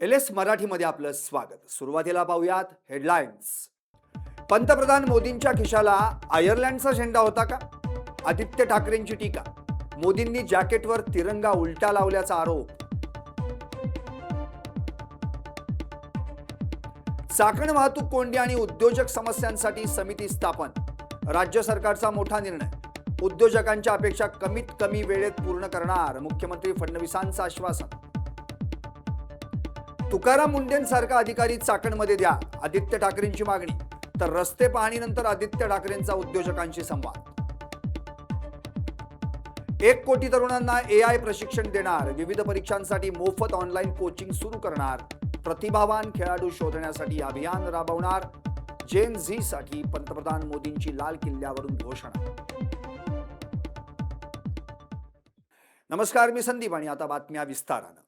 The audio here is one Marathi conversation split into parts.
LS मराठीमध्ये आपलं स्वागत। सुरुवातीला पाहूयात हेडलाईन्स। पंतप्रधान मोदींच्या खिशाला आयर्लंडचा झेंडा होता का? आदित्य ठाकरेंची टीका। मोदींनी जॅकेटवर तिरंगा उलटा लावल्याचा आरोप। चाकण वाहतूक कोंडी आणि उद्योजक समस्यांसाठी समिती स्थापन। राज्य सरकारचा मोठा निर्णय। उद्योजकांच्या अपेक्षा कमीत कमी वेळेत पूर्ण करणार, मुख्यमंत्री फडणवीसांचं आश्वासन। तुकाराम मुंढेंसारखा अधिकारी चाकणमध्ये द्या, आदित्य ठाकरेंची मागणी। तर रस्ते पाहणीनंतर आदित्य ठाकरेंचा उद्योजकांशी संवाद। 1 कोटी तरुणांना AI प्रशिक्षण देणार, विविध परीक्षांसाठी मोफत ऑनलाईन कोचिंग सुरू करणार, प्रतिभावान खेळाडू शोधण्यासाठी अभियान राबवणार। जेन झी साठी पंतप्रधान मोदींची लाल किल्ल्यावरून घोषणा। नमस्कार, मी संदीप आणि आता बातम्या विस्तारानं।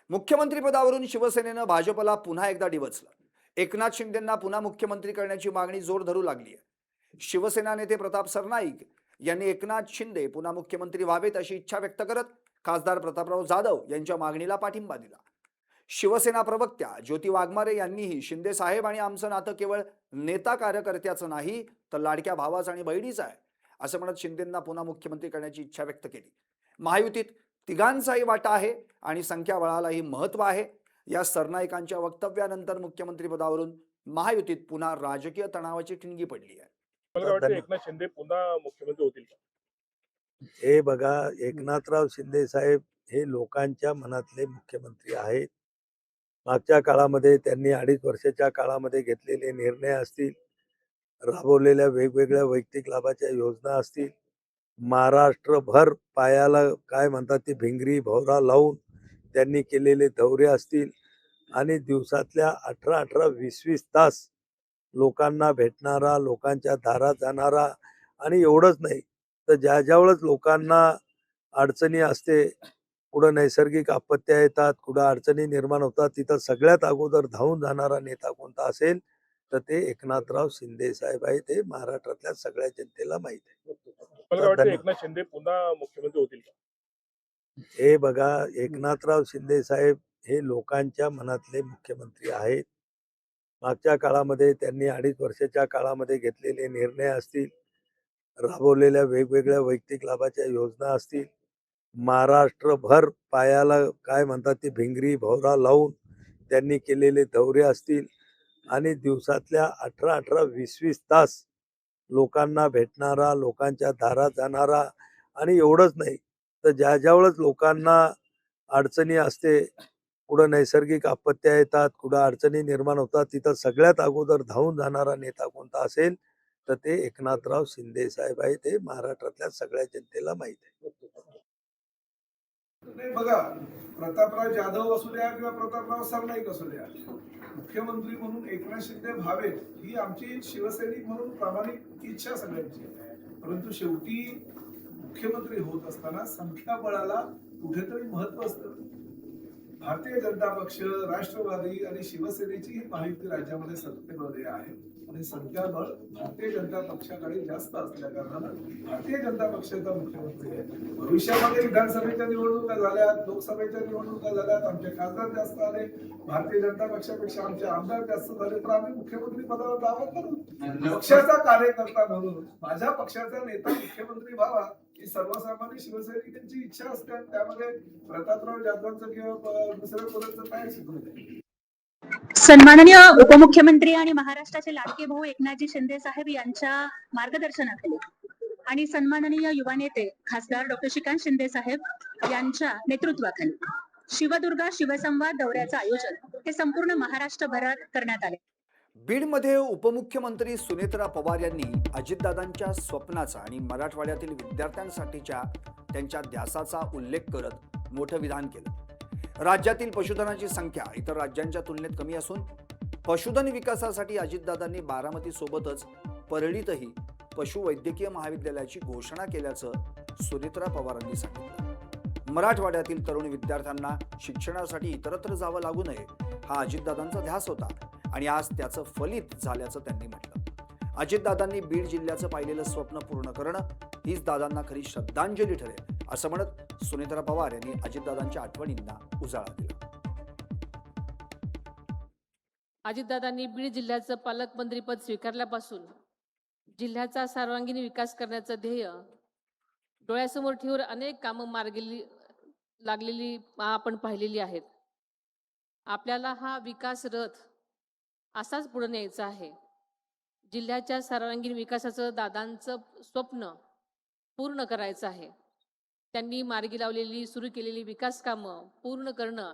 मुख्यमंत्री पदावरून शिवसेनेनं भाजपला पुन्हा एकदा डिवचलं। एकनाथ शिंदेंना पुन्हा मुख्यमंत्री करण्याची मागणी जोर धरू लागली आहे। शिवसेना नेते प्रताप सरनाईक यांनी एकनाथ शिंदे पुन्हा मुख्यमंत्री व्हावेत अशी इच्छा व्यक्त करत खासदार प्रतापराव जाधव यांच्या मागणीला पाठिंबा दिला। शिवसेना प्रवक्त्या ज्योती वाघमारे यांनीही शिंदे साहेब आणि आमचं नातं केवळ नेता कार्यकर्त्याचं नाही तर लाडक्या भावाचं आणि बहिणीचं आहे असं म्हणत शिंदेंना पुन्हा मुख्यमंत्री करण्याची इच्छा व्यक्त केली। महायुतीत तिघांचाही वाटा आहे आणि संख्याबळालाही महत्त्व आहे। या सरनाईकांच्या वक्तव्यानंतर मुख्यमंत्री पदावरून महायुतीत पुन्हा राजकीय तणावाची ठिणगी पडली आहे। मला वाटतं एकनाथ शिंदे पुन्हा मुख्यमंत्री होतील का? हे बघा, एकनाथराव शिंदे साहेब हे लोकांच्या मनातले मुख्यमंत्री आहेत। मागच्या काळामध्ये त्यांनी 2.5 वर्षाच्या काळामध्ये घेतलेले निर्णय असतील, राबवलेल्या वेगवेगळ्या वैयक्तिक लाभाच्या योजना असतील, महाराष्ट्रभर पायाला काय म्हणतात ती भिंगरी भोवरा लावून त्यांनी केलेले दौरे असतील आणि दिवसातल्या 18-18, 20-20 तास लोकांना भेटणारा, लोकांच्या दारात जाणारा, आणि एवढंच नाही तर ज्यावेळेस लोकांना अडचणी असते, कुठं नैसर्गिक आपत्त्या येतात, कुठं अडचणी निर्माण होतात, तिथं सगळ्यात अगोदर धावून जाणारा नेता कोणता असेल तर ते एकनाथराव शिंदे साहेब आहे। ते महाराष्ट्रातल्या सगळ्या जनतेला माहित आहे। मला वाटतं एकनाथ शिंदे पुन्हा मुख्यमंत्री होतील का? हे बघा, एकनाथराव शिंदे साहेब हे लोकांच्या मनातले मुख्यमंत्री आहेत। मागच्या काळामध्ये त्यांनी 2.5 वर्षाच्या काळामध्ये घेतलेले निर्णय असतील, राबवलेल्या वेगवेगळ्या वैयक्तिक लाभाच्या योजना असतील, महाराष्ट्रभर पायाला काय म्हणतात ती भिंगरी भोवरा लावून त्यांनी केलेले दौरे असतील आणि दिवसातल्या 18-18, 20-20 तास लोकांना भेटणारा, लोकांच्या दारात जाणारा, आणि एवढंच नाही तर ज्यावेळेस लोकांना अडचणी असते, कुठं नैसर्गिक आपत्त्या येतात, कुठं अडचणी निर्माण होतात, तिथं सगळ्यात अगोदर धावून जाणारा नेता कोणता असेल तर ते एकनाथराव शिंदे साहेब आहे। ते महाराष्ट्रातल्या सगळ्या जनतेला माहित आहे। नाही बघा, प्रतापराव जाधव असू द्या किंवा प्रतापराव सरनाईक असू द्या, मुख्यमंत्री म्हणून एकनाथ शिंदे व्हावेत ही आमची शिवसैनिक म्हणून प्रामाणिक इच्छा सगळ्यांची आहे। परंतु शेवटी मुख्यमंत्री होत असताना संख्याबळाला कुठेतरी महत्व असतं। भारतीय जनता पक्ष, राष्ट्रवादी आणि शिवसेनेची ही महायुती राज्यामध्ये सत्तेमध्ये आहे आणि संख्याबळ भारतीय जनता पक्षाकडे जास्त असल्या कारणानं भारतीय जनता पक्षाचा मुख्यमंत्री आहे। भविष्यामध्ये विधानसभेच्या निवडणुका झाल्या, लोकसभेच्या निवडणुका झाल्यात, आमचे खासदार जास्त आले, भारतीय जनता पक्षापेक्षा आमचे आमदार जास्त झाले, तर आम्ही मुख्यमंत्री पदावर दावा करू। पक्षाचा कार्यकर्ता म्हणून माझ्या पक्षाचा नेता मुख्यमंत्री व्हावा ही सर्वसामान्य शिवसैनिकांची इच्छा असते आणि त्यामध्ये प्रतापराव जाधवांचं किंवा दुसऱ्या कोणाचं काय शिकवू नये। सन्माननीय उपमुख्यमंत्री आणि महाराष्ट्राचे लाडके भाऊ एकनाथजी शिंदे साहेब यांच्या मार्गदर्शनाखाली आणि सन्माननीय युवा नेते खासदार डॉक्टर श्रीकांत शिंदे साहेब यांच्या नेतृत्वाखाली शिवदुर्गा शिवसंवाद दौऱ्याचं आयोजन हे संपूर्ण महाराष्ट्रभरात करण्यात आले। बीडमध्ये उपमुख्यमंत्री सुनेत्रा पवार यांनी अजितदादांच्या स्वप्नाचा आणि मराठवाड्यातील विद्यार्थ्यांसाठीच्या त्यांच्या ध्यासाचा उल्लेख करत मोठं विधान केलं। राज्यातील पशुधनाची संख्या इतर राज्यांच्या तुलनेत कमी असून पशुधन विकासासाठी अजितदादांनी बारामती सोबतच परळीतही पशुवैद्यकीय महाविद्यालयाची घोषणा केल्याचं सुनेत्रा पवारांनी सांगितलं। मराठवाड्यातील तरुण विद्यार्थ्यांना शिक्षणासाठी इतरत्र जावं लागू नये हा अजितदादांचा ध्यास होता आणि आज त्याचं फलित झाल्याचं त्यांनी म्हटलं। अजितदादांनी बीड जिल्ह्याचं पाहिलेलं स्वप्न पूर्ण करणं हीच दादांना खरी श्रद्धांजली ठरेल असं म्हणत सुनेत्रा पवार यांनी अजितदादांच्या आठवणींना उजाळा दिला। अजितदादांनी बीड जिल्ह्याचं पालकमंत्रीपद स्वीकारल्यापासून जिल्ह्याचा सर्वांगीण विकास करण्याचं ध्येय डोळ्यासमोर ठेवून अनेक कामं मार्गी लागलेली आपण पाहिलेली आहेत. आपल्याला हा विकास रथ असाच पुढे न्यायचा आहे. जिल्ह्याच्या सर्वांगीण विकासाचं दादांचं स्वप्न पूर्ण करायचं आहे. त्यांनी मार्गी लावलेली सुरू केलेली विकास कामं पूर्ण करणं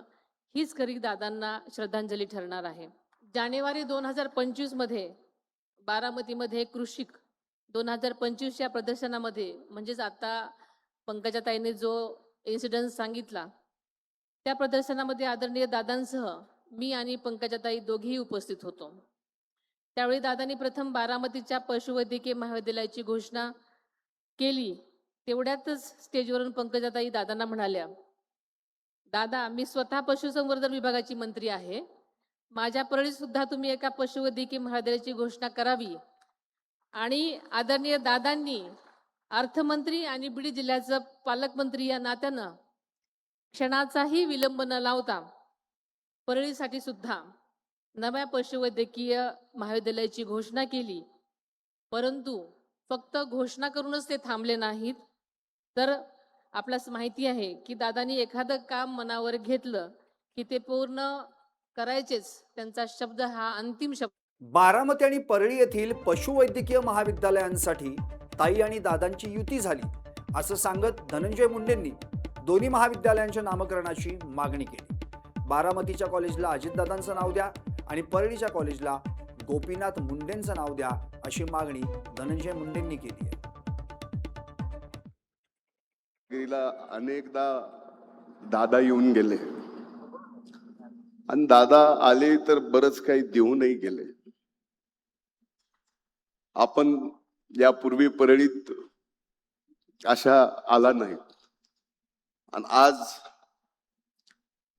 हीच खरी दादांना श्रद्धांजली ठरणार आहे. जानेवारी 2025 मध्ये बारामतीमध्ये कृषिक 2025 या प्रदर्शनामध्ये म्हणजेच आता पंकजाताईंनी जो इन्सिडेंट सांगितला त्या प्रदर्शनामध्ये आदरणीय दादांसह मी आणि पंकजाताई दोघेही उपस्थित होतो. त्यावेळी दादांनी प्रथम बारामतीच्या पशुवैद्यकीय महाविद्यालयाची घोषणा केली. तेवढ्यातच स्टेजवरून पंकजाताई दादांना म्हणाल्या, दादा मी स्वतः पशुसंवर्धन विभागाची मंत्री आहे, माझ्या परळीत सुद्धा तुम्ही एका पशुवैद्यकीय महाविद्यालयाची घोषणा करावी. आणि आदरणीय दादांनी अर्थमंत्री आणि बीड जिल्ह्याचं पालकमंत्री या नात्यानं क्षणाचाही विलंब न लावता परळीसाठी सुद्धा नव्या पशुवैद्यकीय महाविद्यालयाची घोषणा केली. परंतु फक्त घोषणा करूनच ते थांबले नाहीत, तर आपल्यास माहिती आहे की दादांनी एखादं काम मनावर घेतलं की ते पूर्ण करायचेच. त्यांचा शब्द हा अंतिम शब्द. बारामती आणि परळी येथील पशुवैद्यकीय महाविद्यालयांसाठी ताई आणि दादांची युती झाली असं सांगत धनंजय मुंडेंनी दोन्ही महाविद्यालयांच्या नामकरणाची मागणी केली. बारामतीच्या कॉलेजला अजितदादांचं नाव द्या आणि परळीच्या कॉलेजला गोपीनाथ मुंडेंचं नाव द्या अशी मागणी धनंजय मुंडेंनी केली आहे. अनेकदा दादा येऊन गेले आणि दादा आले तर बरंच काही देऊनही गेले. आपण यापूर्वी परळीत अशा आला नाही आणि आज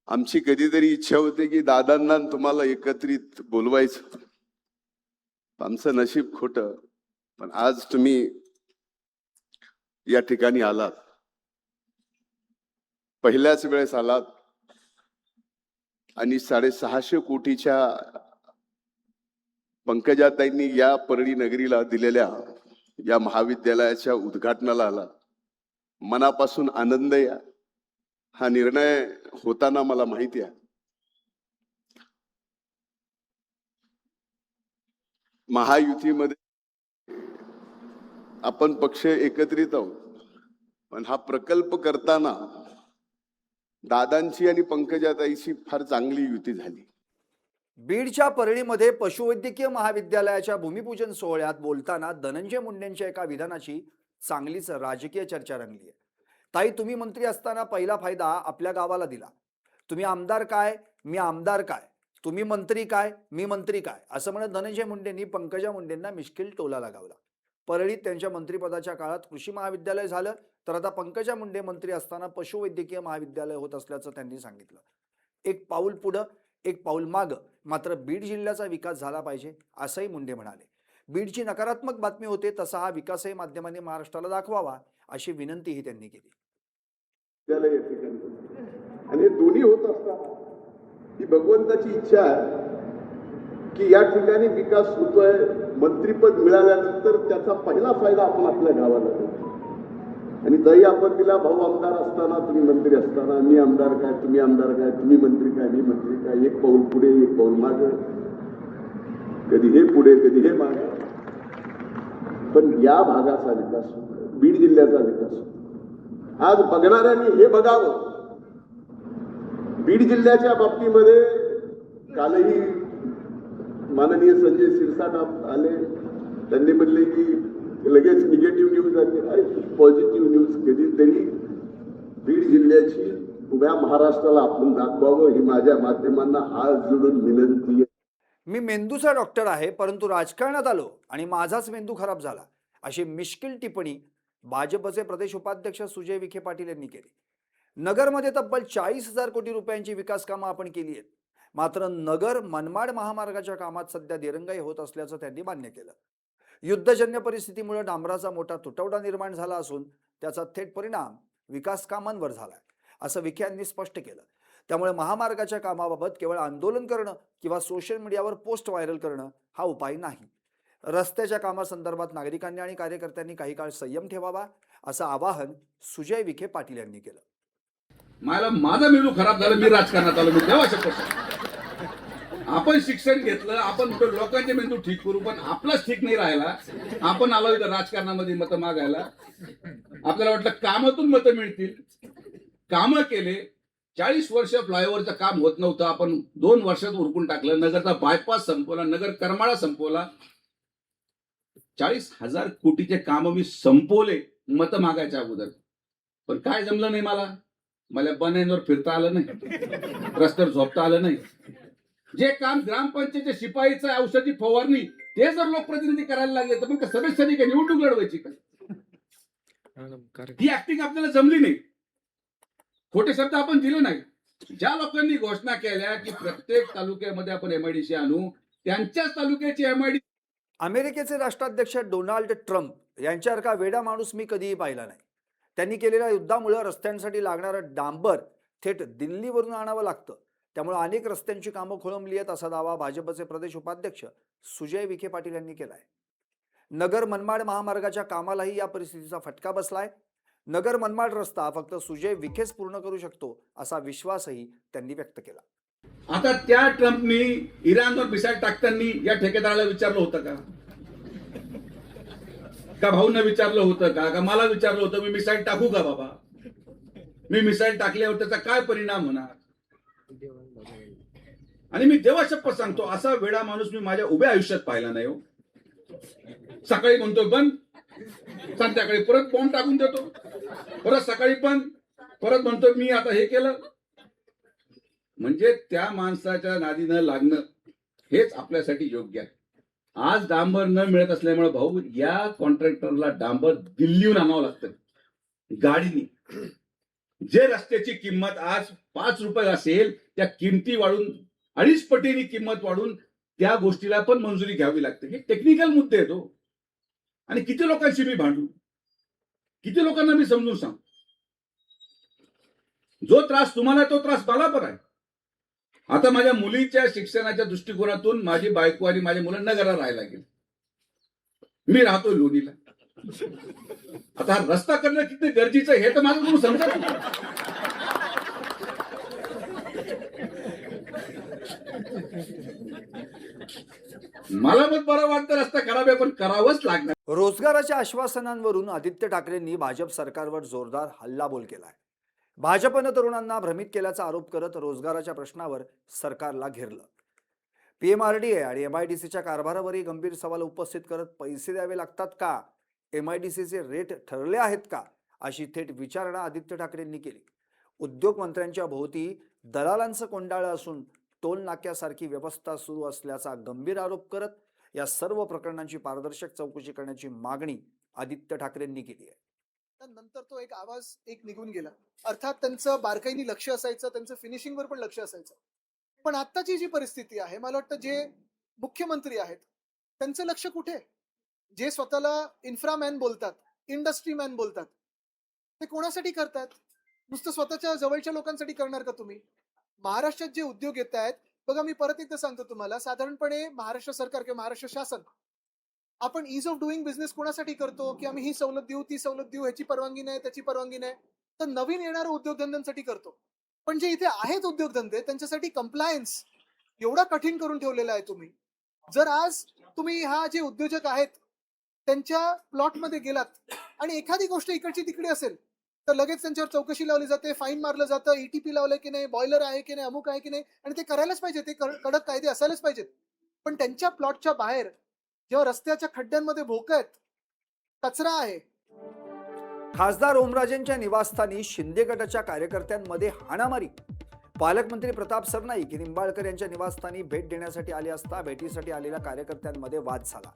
आमची कधीतरी इच्छा होते की दादांना तुम्हाला एकत्रित बोलवायचं. आमचं नशीब खोटं, पण आज तुम्ही या ठिकाणी आलात. पहिल्याच वेळेस आलात आणि 650 कोटीच्या पंकजाताईंनी या परळी नगरीला दिलेल्या या महाविद्यालयाच्या उद्घाटनाला आला. मनापासून आनंद आहे. हा निर्णय होताना मला माहिती आहे महायुतीमध्ये आपण पक्ष एकत्रित आहोत, पण हा प्रकल्प करताना दादांची आणि पंकजाताईची फार चांगली युती झाली. बीडच्या परळीमध्ये पशुवैद्यकीय महाविद्यालयाच्या भूमिपूजन सोहळ्यात बोलताना धनंजय मुंडेंच्या एका विधानाची चांगलीच राजकीय चर्चा रंगली आहे. ताई, तुम्ही मंत्री असताना पहिला फायदा आपल्या गावाला दिला. तुम्ही आमदार काय, मी आमदार काय, तुम्ही मंत्री काय, मी मंत्री काय असं म्हणत धनंजय मुंडेंनी पंकजा मुंडेंना मिश्किल टोला लगावला. परळीत त्यांच्या मंत्रिपदाच्या काळात कृषी महाविद्यालय झालं, तर आता पंकजा मुंडे मंत्री असताना पशुवैद्यकीय महाविद्यालय होत असल्याचं त्यांनी सांगितलं. एक पाऊल पुढं एक पाऊल मागं, मात्र बीड जिल्ह्याचा विकास झाला पाहिजे असंही मुंडे म्हणाले. बीडची नकारात्मक बातमी होते, तसा हा विकासही माध्यमांनी महाराष्ट्राला दाखवावा अशी विनंतीही त्यांनी केली. आणि हे दोन्ही होत असतात. ही भगवंताची इच्छा आहे की या ठिकाणी विकास होतोय. मंत्रीपद मिळाल्यानंतर त्याचा पहिला फायदा आपण आपल्या गावाला देतो. आणि तरी आपण तिला भाऊ आमदार असताना, तुम्ही मंत्री असताना, मी आमदार काय, तुम्ही आमदार काय, तुम्ही मंत्री काय, मी मंत्री काय, एक पाऊल पुढे एक पाऊल मागे, कधी हे पुढे कधी हे मागे. पण या भागाचा विकास होतो, बीड जिल्ह्याचा विकास होतो. आज बघणाऱ्यांनी हे बघावं. बीड जिल्ह्याच्या बाबतीमध्ये कालही माननीय संजय सिरसाट आले, त्यांनी म्हणले की लगेच निगेटिव्ह न्यूज आहे, पॉझिटिव्ह न्यूज कधीतरी बीड जिल्ह्याची उभ्या महाराष्ट्राला आपण दाखवावं ही माझ्या माध्यमांना हात जोडून विनंती आहे. मी मेंदूचा डॉक्टर आहे, परंतु राजकारणात आलो आणि माझाच मेंदू खराब झाला अशी मिश्किल टिप्पणी भाजपचे प्रदेश उपाध्यक्ष सुजय विखे पाटील यांनी केली. नगरमध्ये तब्बल 40,000 कोटी रुपयांची विकास कामं आपण केली आहेत, मात्र नगर मनमाड महामार्गाच्या कामात सध्या दिरंगाई होत असल्याचं त्यांनी मान्य केलं. युद्धजन्य परिस्थितीमुळे डांबराचा मोठा तुटवडा निर्माण झाला असून त्याचा थेट परिणाम विकास कामांवर झालाय असं विखे यांनी स्पष्ट केलं. त्यामुळे महामार्गाच्या कामाबाबत केवळ आंदोलन करणं किंवा सोशल मीडियावर पोस्ट व्हायरल करणं हा उपाय नाही. रस्त्याच्या कामासंदर्भात नागरिकांनी आणि कार्यकर्त्यांनी काही काळ संयम ठेवावा असं आवाहन सुजय विखे पाटील यांनी केलं. माझा मेंदू खराब झाला, मी राजकारणात आलो, मी देवा शकतो. आपण शिक्षण घेतलं, आपण लोकांचे मेंदू ठीक करू, पण आपलाच ठीक नाही राहिला. आपण आलो इथं राजकारणामध्ये मतं मागायला. आपल्याला वाटलं कामातून मतं मिळतील, कामं केले. 40 वर्ष फ्लायओव्हरचं काम होत नव्हतं, आपण 2 वर्षात उरकून टाकलं. नगरचा बायपास संपवला, नगर करमाळा संपवला. 40,000 कोटीचे काम मी संपवले मतं मागायच्या अगोदर. पण काय जमलं नाही मला बनायंवर फिरता आलं नाही, रस्त्यावर झोपता आलं नाही. जे काम ग्रामपंचायतच्या शिपाईचं औषधी फवारणी ते जर लोकप्रतिनिधी करायला लागले तर मग सदस्यांनी काय निवडणूक लढवायची का? ही ऍक्टिंग आपल्याला जमली नाही. खोटे शब्द आपण दिले नाही. ज्या लोकांनी घोषणा केल्या की प्रत्येक तालुक्यामध्ये आपण MIDC आणू, त्यांच्याच तालुक्याची MIDC. अमेरिकेचे राष्ट्राध्यक्ष डोनाल्ड ट्रम्प यांच्यासारखा वेडा माणूस मी कधीही पाहिला नाही. त्यांनी केलेल्या युद्धामुळे रस्त्यांसाठी लागणारं डांबर थेट दिल्लीवरून आणावं लागतं. त्यामुळे अनेक रस्त्यांची कामं खोळंबली आहेत असा दावा भाजपचे प्रदेश उपाध्यक्ष सुजय विखे पाटील यांनी केलाय. नगर मनमाड महामार्गाच्या कामालाही या परिस्थितीचा फटका बसलाय. नगर मनमाड रस्ता फक्त सुजय विखेच पूर्ण करू शकतो असा विश्वासही त्यांनी व्यक्त केला. आता त्या ट्रम्पनी इराणवर मिसाईल टाकताना या ठेकेदाराला विचारलं होतं का भाऊंना विचारलं होतं का मला विचारलं होतं मी मिसाईल टाकू का बाबा? मी मिसाईल टाकल्यावर त्याचा काय परिणाम होणार? आणि मी देवा शपथ सांगतो, असा वेडा माणूस मी माझ्या उभ्या आयुष्यात पाहिला नाही. सकाळी म्हणतो बंद, संध्याकाळी परत बॉम्ब टाकून देतो, परत सकाळी पण परत म्हणतो मी आता हे केलं. म्हणजे त्या माणसाच्या नादी न लागणं हेच आपल्यासाठी योग्य आहे. आज डांबर न मिळत असल्यामुळे भाऊ या कॉन्ट्रॅक्टरला डांबर दिल्लीहून आणावं लागतं गाडीने. जे रस्त्याची किंमत आज 5 रुपये असेल त्या किमती वाढून 2.5 पटीने किंमत वाढून त्या गोष्टीला पण मंजुरी घ्यावी लागते. हे टेक्निकल मुद्दे आहेत हो. आणि किती लोकांशी मी भांडू, किती लोकांना मी समजून सांग. जो त्रास तुम्हाला तो त्रास मला पण आहे. आता माझ्या मुलीच्या शिक्षणाच्या दृष्टिकोनातून माझी बायको आणि माझी मुलं नगरला राहायला गेली. मी राहतोय लोणीला. आता हा रस्ता करणं किती गरजेचं हे तर माझं तुम्ही समजत नाही. मला पण बरं वाटतं रस्ता खराब आहे पण करावंच लागणार. रोजगाराच्या आश्वासनांवरून आदित्य ठाकरेंनी भाजप सरकारवर जोरदार हल्लाबोल केलाय. भाजपनं तरुणांना भ्रमित केल्याचा आरोप करत रोजगाराच्या प्रश्नावर सरकारला घेरलं. PMRDA आणि MIDCच्या कारभारावरही गंभीर सवाल उपस्थित करत पैसे द्यावे लागतात का, MIDCचे रेट ठरले आहेत का, अशी थेट विचारणा आदित्य ठाकरेंनी केली. उद्योग मंत्र्यांच्या भोवती दलालांचं कोंडाळं असून टोल नाक्यासारखी व्यवस्था सुरू असल्याचा गंभीर आरोप करत या सर्व प्रकरणांची पारदर्शक चौकशी करण्याची मागणी आदित्य ठाकरेंनी केली आहे. नंतर तो एक आवाज निघून गेला. अर्थात त्यांचं बारकाईने लक्ष असायचं, त्यांचं फिनिशिंगवर पण लक्ष असायचं. पण आत्ताची जी परिस्थिती आहे, मला वाटतं जे मुख्यमंत्री आहेत त्यांचं लक्ष कुठे? जे स्वतःला इन्फ्रामॅन बोलतात, इंडस्ट्री मॅन बोलतात, ते कोणासाठी करतात? नुसतं स्वतःच्या जवळच्या लोकांसाठी करणार का तुम्ही? महाराष्ट्रात जे उद्योग येत आहेत बघा, मी परत एकदा सांगतो तुम्हाला, साधारणपणे महाराष्ट्र सरकार किंवा महाराष्ट्र शासन आपण इज ऑफ डुईंग बिझनेस कोणासाठी करतो की आम्ही ही सवलत देऊ, ती सवलत देऊ, ह्याची परवानगी नाही, त्याची परवानगी नाही, तर नवीन येणाऱ्या उद्योगधंद्यांसाठी करतो. पण जे इथे आहेत उद्योगधंदे त्यांच्यासाठी कंप्लायन्स एवढा कठीण करून ठेवलेला आहे तुम्ही. जर आज तुम्ही हा जे उद्योजक आहेत त्यांच्या प्लॉटमध्ये गेलात आणि एखादी गोष्ट इकडची तिकडे असेल तर लगेच त्यांच्यावर चौकशी लावली जाते, फाईन मारलं जातं, ETP लावलंय की नाही, बॉयलर आहे की नाही, अमुक आहे की नाही, आणि ते करायलाच पाहिजे, ते कडक कायदे असायलाच पाहिजेत. पण त्यांच्या प्लॉटच्या बाहेर जेव्हा रस्त्याच्या खड्ड्यांमध्ये भोक आहेत, कचरा आहे. खासदार ओमराजेंच्या निवासस्थानी शिंदे गटाच्या कार्यकर्त्यांमध्ये हाणामारी. पालकमंत्री प्रताप सरनाईक हे निंबाळकर यांच्या निवासस्थानी भेट देण्यासाठी आले असता भेटीसाठी आलेल्या कार्यकर्त्यांमध्ये वाद झाला.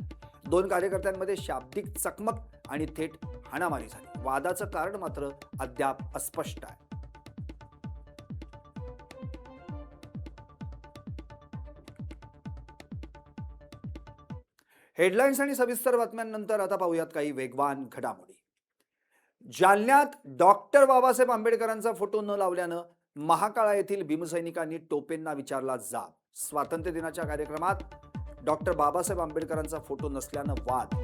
2 कार्यकर्त्यांमध्ये शाब्दिक चकमक आणि थेट हाणामारी झाली. वादाचं कारण मात्र अद्याप अस्पष्ट आहे. हेडलाईन्स आणि सविस्तर बातम्यांनंतर आता पाहूयात काही वेगवान घडामोडी. जालन्यात डॉक्टर बाबासाहेब आंबेडकरांचा फोटो न लावल्यानं महाकाळा येथील भीमसैनिकांनी टोपेंना विचारला जाब. स्वातंत्र्य दिनाच्या कार्यक्रमात डॉक्टर बाबासाहेब आंबेडकरांचा फोटो नसल्यानं वाद.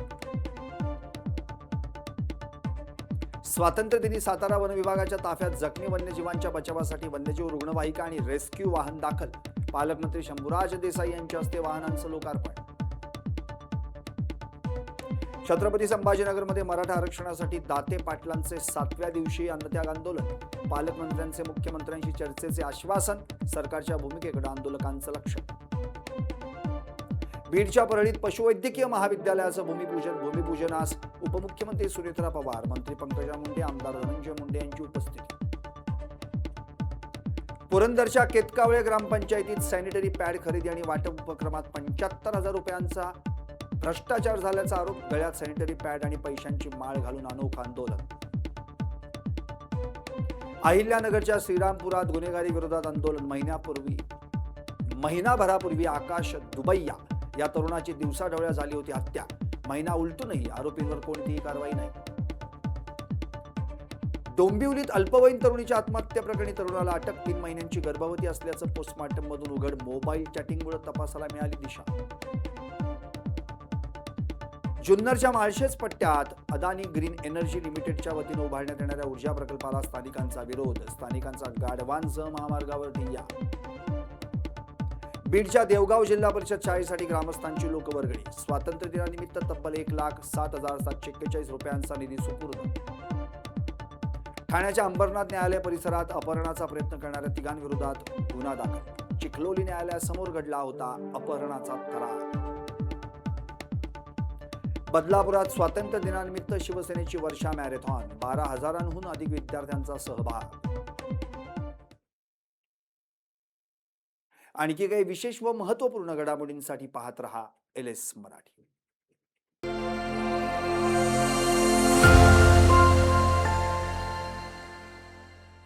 स्वातंत्र्य दिनी सातारा वन विभागाच्या ताफ्यात जखमी वन्यजीवांच्या बचावासाठी वन्यजीव रुग्णवाहिका आणि रेस्क्यू वाहन दाखल. पालकमंत्री शंभूराज देसाई यांच्या हस्ते वाहनांचं लोकार्पण. छत्रपती संभाजीनगरमध्ये मराठा आरक्षणासाठी दाते पाटलांचे 7व्या दिवशी अन्नत्याग आंदोलन. पालकमंत्र्यांचे मुख्यमंत्र्यांशी चर्चेचे आश्वासन. सरकारच्या भूमिकेकडे आंदोलकांचं लक्ष. बीडच्या परळीत पशुवैद्यकीय महाविद्यालयाचं भूमिपूजनास उपमुख्यमंत्री सुनेत्रा पवार, मंत्री पंकजा मुंडे, आमदार धनंजय मुंडे यांची उपस्थिती. पुरंदरच्या केतकावळे ग्रामपंचायतीत सॅनिटरी पॅड खरेदी आणि वाटप उपक्रमात 75,000 रुपयांचा भ्रष्टाचार झाल्याचा आरोप. गळ्यात सॅनिटरी पॅड आणि पैशांची माळ घालून अनोखं आंदोलन. अहिल्यानगरच्या श्रीरामपुरात गुन्हेगारी विरोधात आंदोलन. महिनाभरापूर्वी आकाश दुबैया या तरुणाची दिवसाढवळ्या झाली होती हत्या. महिना उलटूनही आरोपींवर कोणतीही कारवाई नाही. डोंबिवलीत अल्पवयीन तरुणीच्या आत्महत्या प्रकरणी तरुणाला अटक. 3 महिन्यांची गर्भवती असल्याचं पोस्टमॉर्टम मधून उघड. मोबाईल चॅटिंगमुळे तपासाला मिळाली दिशा. जुन्नरच्या माळशेज पट्ट्यात अदानी ग्रीन एनर्जी लिमिटेडच्या वतीनं उभारण्यात येणाऱ्या ऊर्जा प्रकल्पाला स्थानिकांचा विरोध. स्थानिकांचा गाढवांसह महामार्गावर ठिय्या. बीडच्या देवगाव जिल्हा परिषद शाळेसाठी ग्रामस्थांची लोकवर्गणी. स्वातंत्र्य दिनानिमित्त तब्बल 1,07,741 रुपयांचा निधी सुपूर्द. ठाण्याच्या अंबरनाथ न्यायालय परिसरात अपहरणाचा प्रयत्न करणाऱ्या 3 विरोधात गुन्हा दाखल. चिखलोली न्यायालयासमोर घडला होता अपहरणाचा थरार. बदलापुरात स्वातंत्र्य दिनानिमित्त शिवसेनेची वर्षा मॅरेथॉन. 12,000हून अधिक विद्यार्थ्यांचा सहभाग. आणखी काही विशेष व महत्त्वपूर्ण घडामोडींसाठी पाहत रहा LS मराठी.